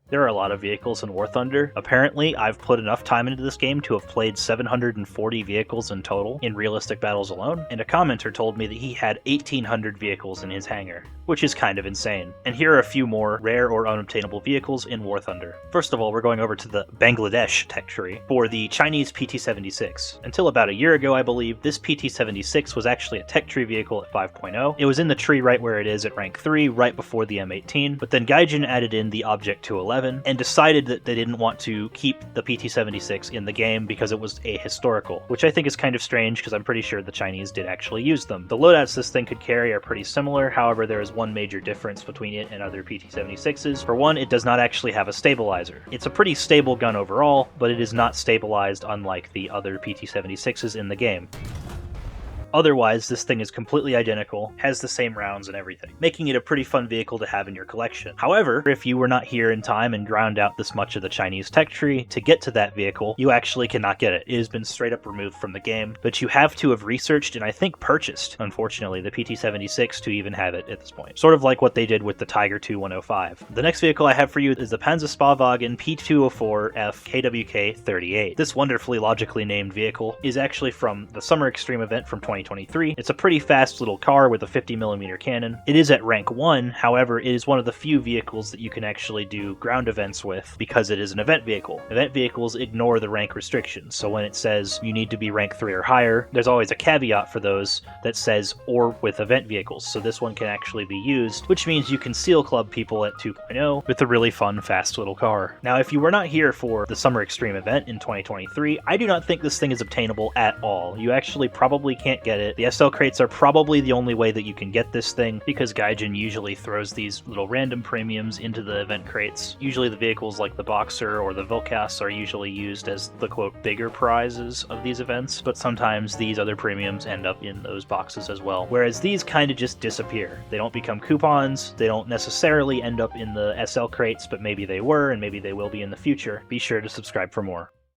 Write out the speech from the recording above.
There are a lot of vehicles in War Thunder. Apparently, I've put enough time into this game to have played 740 vehicles in total in realistic battles alone, and a commenter told me that he had 1,800 vehicles in his hangar, which is kind of insane. And here are a few more rare or unobtainable vehicles in War Thunder. First of all, we're going over to the Bangladesh tech tree for the Chinese pt-76. Until about a year ago, I believe, this pt-76 was actually a tech tree vehicle at 5.0. It was in the tree right where it is at rank 3, right before the M18, but then Gaijin added in the Object 211 and decided that they didn't want to keep the pt-76 in the game because it was ahistorical, which I think is kind of strange because I'm pretty sure the Chinese did actually use them. The loadouts this thing could carry are pretty similar, however there is one major difference between it and other pt-76s. For one, it does not actually have a stabilizer. It's a pretty stable gun overall, but it is not stabilized unlike the other pt-76s in the game. Otherwise, this thing is completely identical, has the same rounds and everything, making it a pretty fun vehicle to have in your collection. However, if you were not here in time and ground out this much of the Chinese tech tree to get to that vehicle, you actually cannot get it. It has been straight up removed from the game, but you have to have researched and I think purchased, unfortunately, the pt-76 to even have it at this point. Sort of like what they did with the Tiger II 105. The next vehicle I have for you is the Panzerspahwagen P204F KWK-38. This wonderfully logically named vehicle is actually from the Summer Extreme event from 2023. It's a pretty fast little car with a 50mm cannon. It is at rank 1, however, it is one of the few vehicles that you can actually do ground events with because it is an event vehicle. Event vehicles ignore the rank restrictions, so when it says you need to be rank 3 or higher, there's always a caveat for those that says or with event vehicles, so this one can actually be used, which means you can seal club people at 2.0 with a really fun, fast little car. Now, if you were not here for the Summer Extreme event in 2023, I do not think this thing is obtainable at all. You actually probably can't get it. The SL crates are probably the only way that you can get this thing because Gaijin usually throws these little random premiums into the event crates. Usually the vehicles like the Boxer or the Vilkas are usually used as the quote bigger prizes of these events, but sometimes these other premiums end up in those boxes as well. Whereas these kind of just disappear. They don't become coupons, they don't necessarily end up in the SL crates, but maybe they were and maybe they will be in the future. Be sure to subscribe for more.